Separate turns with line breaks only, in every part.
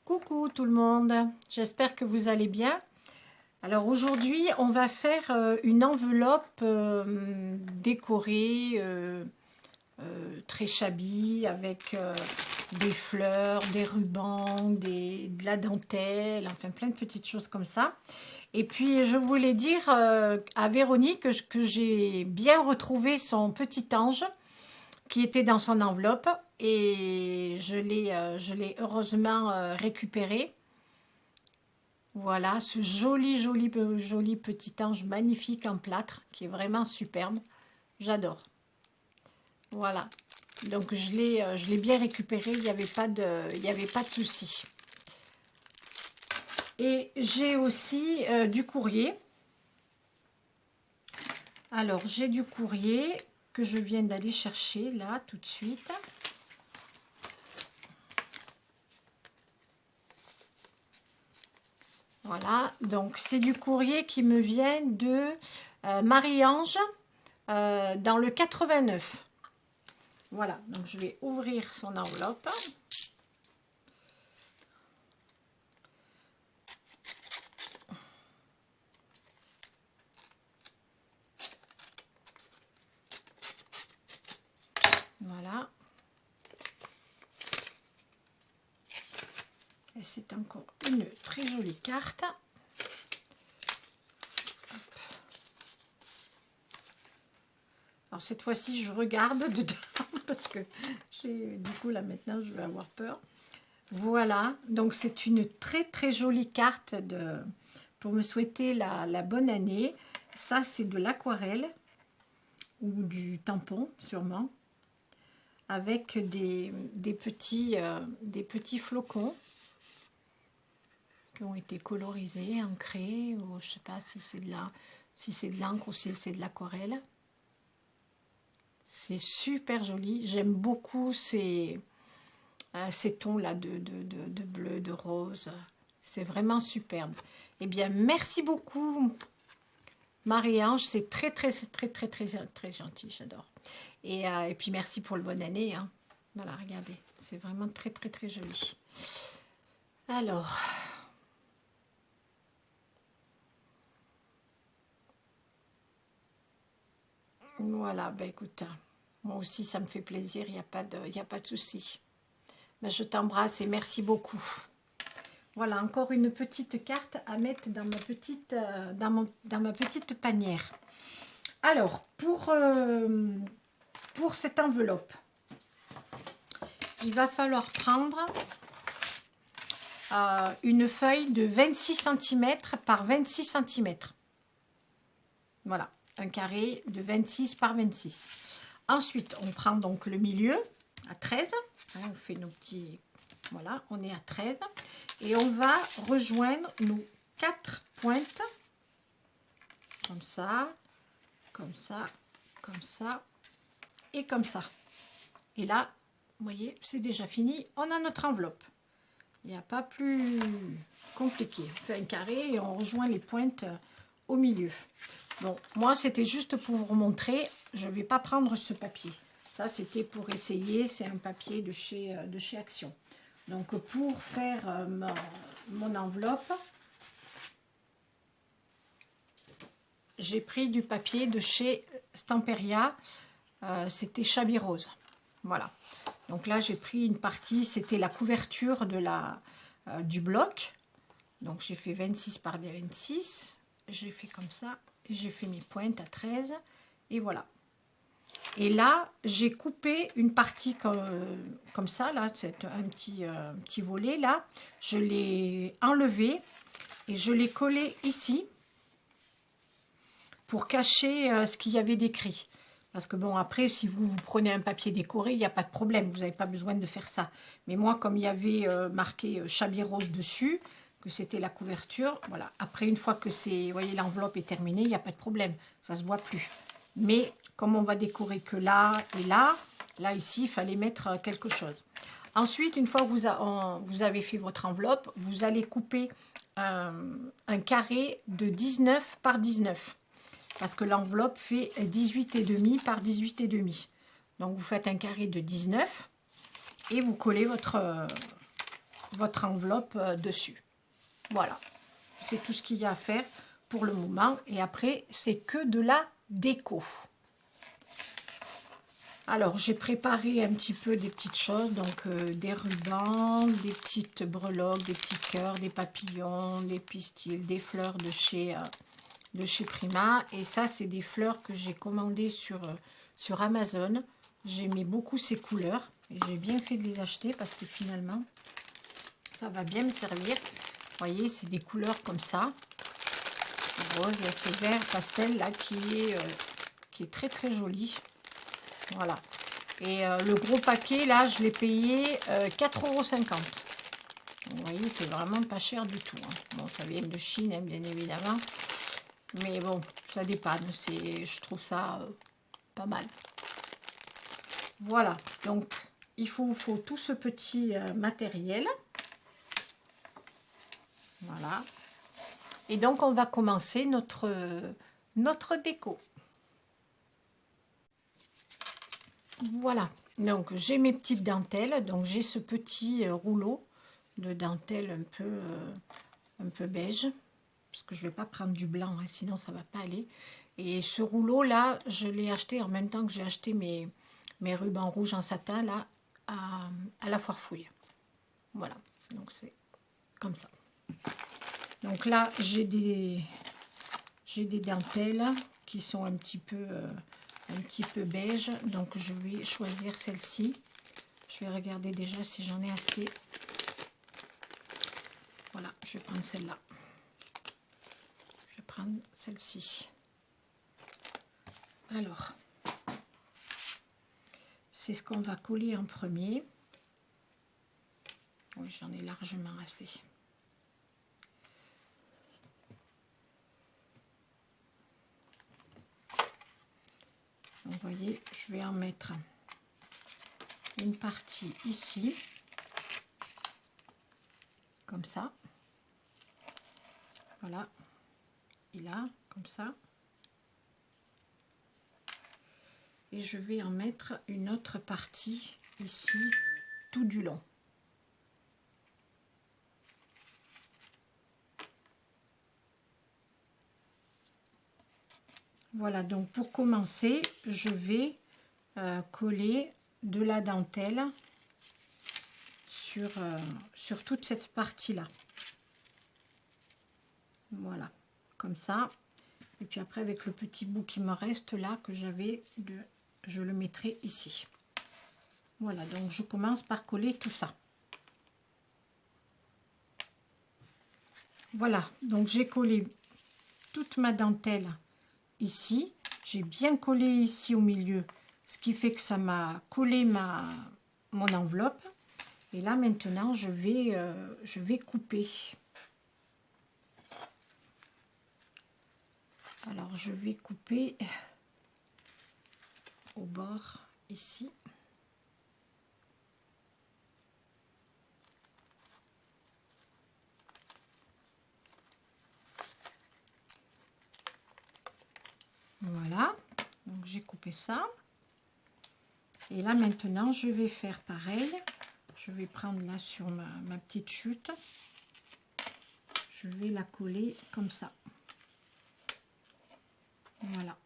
Coucou tout le monde, j'espère que vous allez bien. Alors aujourd'hui, on va faire une enveloppe décorée, très shabby, avec des fleurs, des rubans, de la dentelle, enfin plein de petites choses comme ça. Et puis je voulais dire à Véronique que j'ai bien retrouvé son petit ange qui était dans son enveloppe et je l'ai heureusement récupéré. Voilà, ce joli petit ange magnifique en plâtre qui est vraiment superbe. J'adore. Voilà, donc je l'ai bien récupéré, il n'y avait pas de souci. Et j'ai aussi du courrier. Alors, j'ai du courrier que je viens d'aller chercher là tout de suite. Voilà, donc c'est du courrier qui me vient de Marie-Ange dans le 89. Voilà, donc je vais ouvrir son enveloppe. Voilà. Et c'est encore une très jolie carte. Hop. Alors cette fois-ci, je regarde dedans parce que du coup là maintenant je vais avoir peur. Voilà, donc c'est une très jolie carte pour me souhaiter la bonne année. Ça c'est de l'aquarelle ou du tampon sûrement, avec des petits flocons qui ont été colorisés, ancrés, ou je sais pas si c'est de l'encre ou si c'est de l'aquarelle. C'est super joli. J'aime beaucoup ces tons là de bleu, de rose. C'est vraiment superbe. Eh bien, merci beaucoup Marie-Ange. C'est très gentil. J'adore. Et puis merci pour le bonne année. Hein. Voilà, regardez. C'est vraiment très joli. Alors. Voilà, ben écoute, moi aussi ça me fait plaisir, il n'y a pas de souci. Ben, je t'embrasse et merci beaucoup. Voilà, encore une petite carte à mettre dans ma petite, dans ma petite panière. Alors, pour cette enveloppe, il va falloir prendre une feuille de 26 cm par 26 cm. Voilà. Un carré de 26 par 26. Ensuite, on prend donc le milieu à 13. On fait nos petits... Voilà, on est à 13. Et on va rejoindre nos 4 pointes. Comme ça, comme ça, comme ça et comme ça. Et là, vous voyez, c'est déjà fini. On a notre enveloppe. Il n'y a pas plus compliqué. On fait un carré et on rejoint les pointes au milieu. Bon, moi, c'était juste pour vous montrer. Je ne vais pas prendre ce papier. Ça, c'était pour essayer. C'est un papier de chez Action. Donc, pour faire mon enveloppe, j'ai pris du papier de chez Stamperia. C'était Shabby Rose. Voilà. Donc là, j'ai pris une partie. C'était la couverture du bloc. Donc, j'ai fait 26 par 26. J'ai fait comme ça. J'ai fait mes pointes à 13 et voilà. Et là, j'ai coupé une partie comme ça, là, c'est un petit volet là. Je l'ai enlevé et je l'ai collé ici pour cacher ce qu'il y avait d'écrit. Parce que bon, après, si vous prenez un papier décoré, il n'y a pas de problème, vous n'avez pas besoin de faire ça. Mais moi, comme il y avait marqué Shabby Rose dessus, que c'était la couverture, voilà. Après, une fois que vous voyez, l'enveloppe est terminée, il n'y a pas de problème, ça se voit plus. Mais comme on va décorer que là et là ici, il fallait mettre quelque chose. Ensuite, une fois que vous avez fait votre enveloppe, vous allez couper un carré de 19 par 19. Parce que l'enveloppe fait 18,5 par 18,5. Donc, vous faites un carré de 19 et vous collez votre votre enveloppe dessus. Voilà, c'est tout ce qu'il y a à faire pour le moment. Et après, c'est que de la déco. Alors, j'ai préparé un petit peu des petites choses, donc des rubans, des petites breloques, des petits cœurs, des papillons, des pistils, des fleurs de chez Prima. Et ça, c'est des fleurs que j'ai commandées sur Amazon. J'aimais beaucoup ces couleurs et j'ai bien fait de les acheter parce que finalement, ça va bien me servir. Vous voyez, c'est des couleurs comme ça. Rose, il y a ce vert pastel là qui est très très joli. Voilà. Et le gros paquet là, je l'ai payé 4,50 €. Vous voyez, c'est vraiment pas cher du tout. Hein. Bon, ça vient de Chine, hein, bien évidemment. Mais bon, ça dépanne. Je trouve ça pas mal. Voilà. Donc, il faut tout ce petit matériel. Voilà. Et donc, on va commencer notre déco. Voilà. Donc, j'ai mes petites dentelles. Donc, j'ai ce petit rouleau de dentelle un peu beige. Parce que je ne vais pas prendre du blanc, hein, sinon ça ne va pas aller. Et ce rouleau-là, je l'ai acheté en même temps que j'ai acheté mes rubans rouges en satin, là, à la foire fouille. Voilà. Donc, c'est comme ça. Donc là, j'ai des dentelles qui sont un petit peu beige. Donc je vais choisir celle-ci. Je vais regarder déjà si j'en ai assez. Voilà, je vais prendre celle-là. Je vais prendre celle-ci. Alors, c'est ce qu'on va coller en premier. Oui, j'en ai largement assez. Donc, vous voyez, je vais en mettre une partie ici, comme ça. Voilà. Et là, comme ça. Et je vais en mettre une autre partie ici, tout du long. Voilà, donc pour commencer, je vais coller de la dentelle sur toute cette partie-là. Voilà, comme ça. Et puis après, avec le petit bout qui me reste là, que j'avais, je le mettrai ici. Voilà, donc je commence par coller tout ça. Voilà, donc j'ai collé toute ma dentelle ici. J'ai bien collé ici au milieu, ce qui fait que ça m'a collé mon enveloppe. Et là, maintenant, je vais couper. Alors, je vais couper au bord, ici. Voilà, donc j'ai coupé ça. Et là, maintenant, je vais faire pareil. Je vais prendre là sur ma petite chute. Je vais la coller comme ça. Voilà.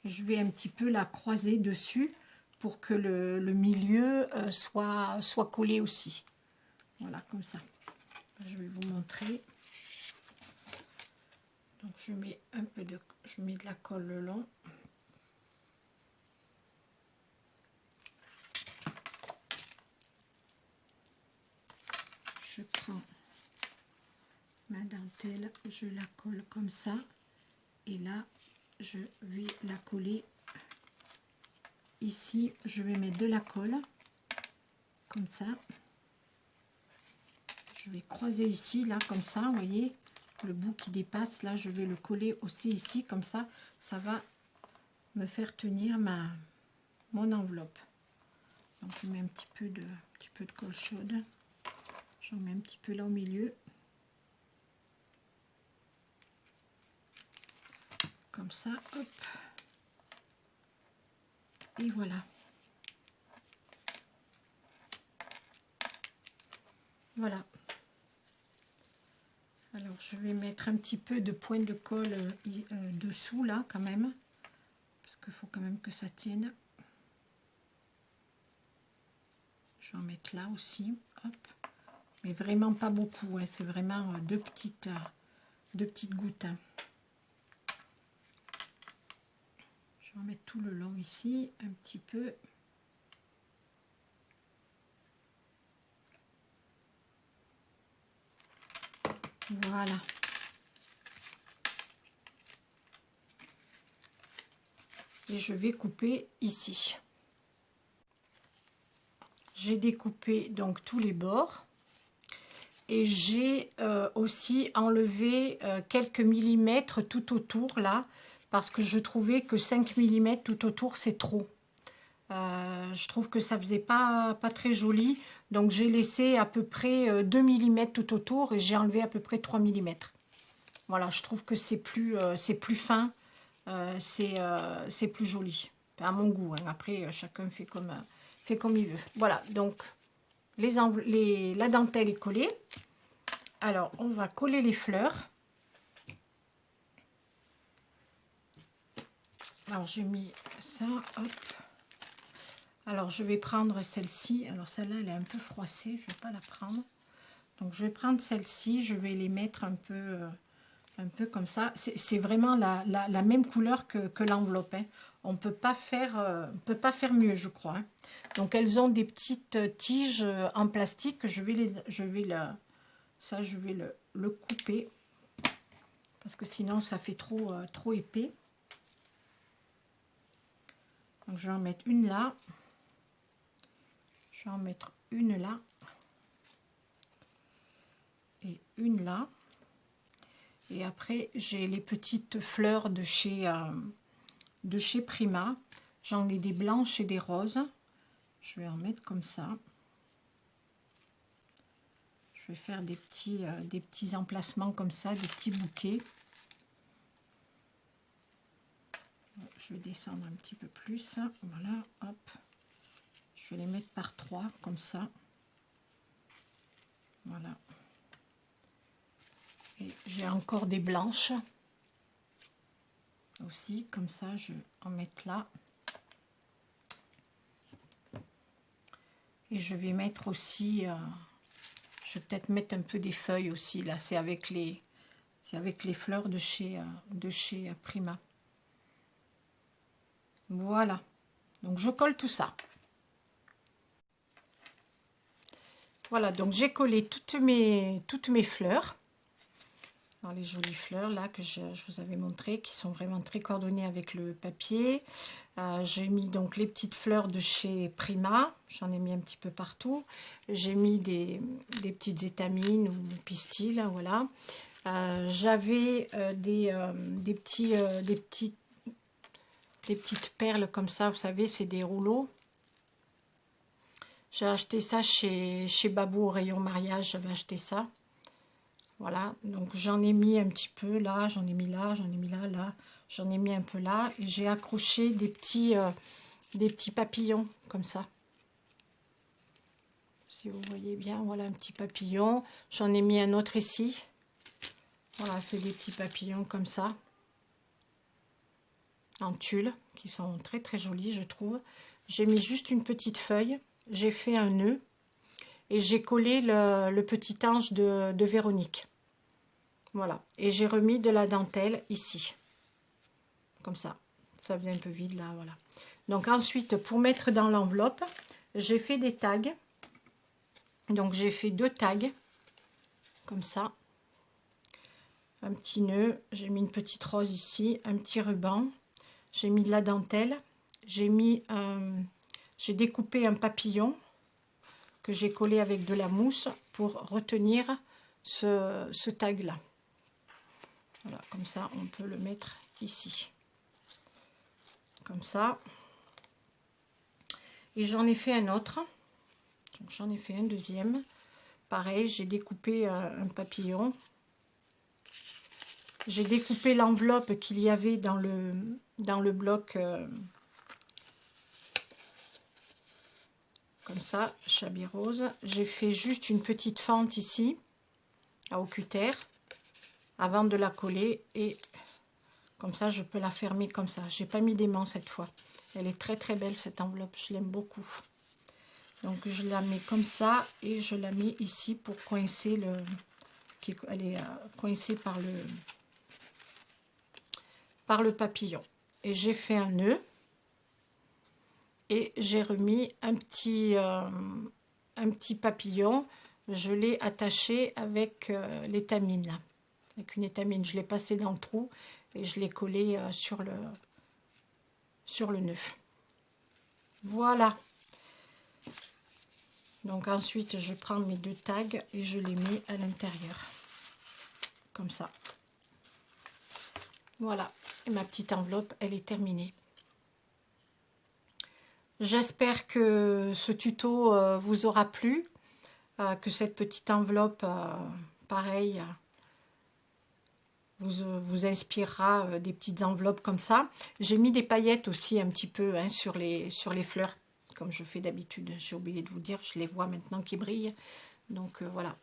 Je vais un petit peu la croiser dessus pour que le milieu soit collé aussi. Voilà, comme ça. Je vais vous montrer. Donc je mets je mets de la colle le long. Je prends ma dentelle, je la colle comme ça. Et là, je vais la coller ici. Je vais mettre de la colle comme ça. Je vais croiser ici, là, comme ça, vous voyez, le bout qui dépasse, là, je vais le coller aussi ici, comme ça, ça va me faire tenir mon enveloppe. Donc, je mets un petit peu de colle chaude. J'en mets un petit peu là au milieu. Comme ça, hop. Et voilà. Voilà. Alors, je vais mettre un petit peu de pointe de colle dessous, là, quand même. Parce qu'il faut quand même que ça tienne. Je vais en mettre là aussi. Hop. Mais vraiment pas beaucoup. Hein. C'est vraiment deux petites gouttes. Hein. Je vais en mettre tout le long ici. Un petit peu. Voilà. Et je vais couper ici. J'ai découpé donc tous les bords. Et j'ai aussi enlevé quelques millimètres tout autour là. Parce que je trouvais que 5 mm tout autour c'est trop. Je trouve que ça faisait pas très joli. Donc j'ai laissé à peu près 2 mm tout autour et j'ai enlevé à peu près 3 mm. Voilà, je trouve que c'est plus fin, c'est plus joli. À mon goût, hein. Après chacun fait comme il veut. Voilà, donc la dentelle est collée. Alors on va coller les fleurs. Alors j'ai mis ça, hop. Alors, je vais prendre celle-ci. Alors, celle-là, elle est un peu froissée. Je ne vais pas la prendre. Donc, je vais prendre celle-ci. Je vais les mettre un peu comme ça. C'est vraiment la même couleur que l'enveloppe. Hein. On ne peut pas faire mieux, je crois. Hein. Donc, elles ont des petites tiges en plastique. Je vais le couper. Parce que sinon, ça fait trop épais. Donc, je vais en mettre une là. Je vais en mettre une là et une là. Et après, j'ai les petites fleurs de chez Prima. J'en ai des blanches et des roses. Je vais en mettre comme ça. Je vais faire des petits emplacements comme ça, des petits bouquets. Je vais descendre un petit peu plus. Voilà, hop. Je vais les mettre par 3, comme ça. Voilà. Et j'ai encore des blanches. Aussi, comme ça, je vais en mettre là. Et je vais mettre aussi... je vais peut-être mettre un peu des feuilles aussi. Là, c'est avec les fleurs de chez Prima. Voilà. Donc, je colle tout ça. Voilà, donc j'ai collé toutes mes fleurs. Alors, les jolies fleurs là que je vous avais montré, qui sont vraiment très coordonnées avec le papier. J'ai mis donc les petites fleurs de chez Prima. J'en ai mis un petit peu partout. J'ai mis des petites étamines ou pistils, voilà. J'avais des petites perles comme ça, vous savez, c'est des rouleaux. J'ai acheté ça chez Babou au rayon mariage, j'avais acheté ça. Voilà, donc j'en ai mis un petit peu là, j'en ai mis là, j'en ai mis là, là, j'en ai mis un peu là. Et j'ai accroché des petits papillons comme ça. Si vous voyez bien, voilà un petit papillon. J'en ai mis un autre ici. Voilà, c'est des petits papillons comme ça. En tulle, qui sont très très jolis, je trouve. J'ai mis juste une petite feuille. J'ai fait un nœud et j'ai collé le petit ange de Véronique. Voilà. Et j'ai remis de la dentelle ici. Comme ça. Ça faisait un peu vide là, voilà. Donc ensuite, pour mettre dans l'enveloppe, j'ai fait des tags. Donc j'ai fait 2 tags. Comme ça. Un petit nœud. J'ai mis une petite rose ici. Un petit ruban. J'ai mis de la dentelle. J'ai découpé un papillon que j'ai collé avec de la mousse pour retenir ce tag là. Voilà, comme ça on peut le mettre ici. Comme ça. Et j'en ai fait un autre. J'en ai fait un deuxième. Pareil, j'ai découpé un papillon. J'ai découpé l'enveloppe qu'il y avait dans le bloc. comme ça, Chablis Rose. J'ai fait juste une petite fente ici, au cutter, avant de la coller. Et comme ça, je peux la fermer comme ça. J'ai pas mis d'aimant cette fois. Elle est très très belle cette enveloppe, je l'aime beaucoup. Donc je la mets comme ça et je la mets ici pour coincer le... Elle est coincée par le papillon. Et j'ai fait un nœud. Et j'ai remis un petit papillon. Je l'ai attaché avec l'étamine. Avec une étamine. Je l'ai passé dans le trou et je l'ai collé sur le nœud. Voilà. Donc ensuite, je prends mes 2 tags et je les mets à l'intérieur. Comme ça. Voilà. Et ma petite enveloppe, elle est terminée. J'espère que ce tuto vous aura plu, que cette petite enveloppe, pareil, vous inspirera des petites enveloppes comme ça. J'ai mis des paillettes aussi un petit peu hein, sur les fleurs, comme je fais d'habitude. J'ai oublié de vous dire, je les vois maintenant qui brillent. Donc voilà.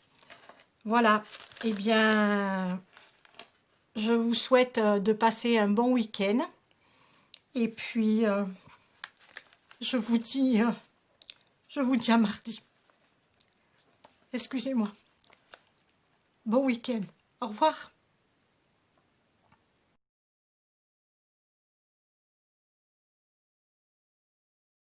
Voilà, eh bien, je vous souhaite de passer un bon week-end. Et puis... je vous dis à mardi. Excusez-moi. Bon week-end. Au revoir.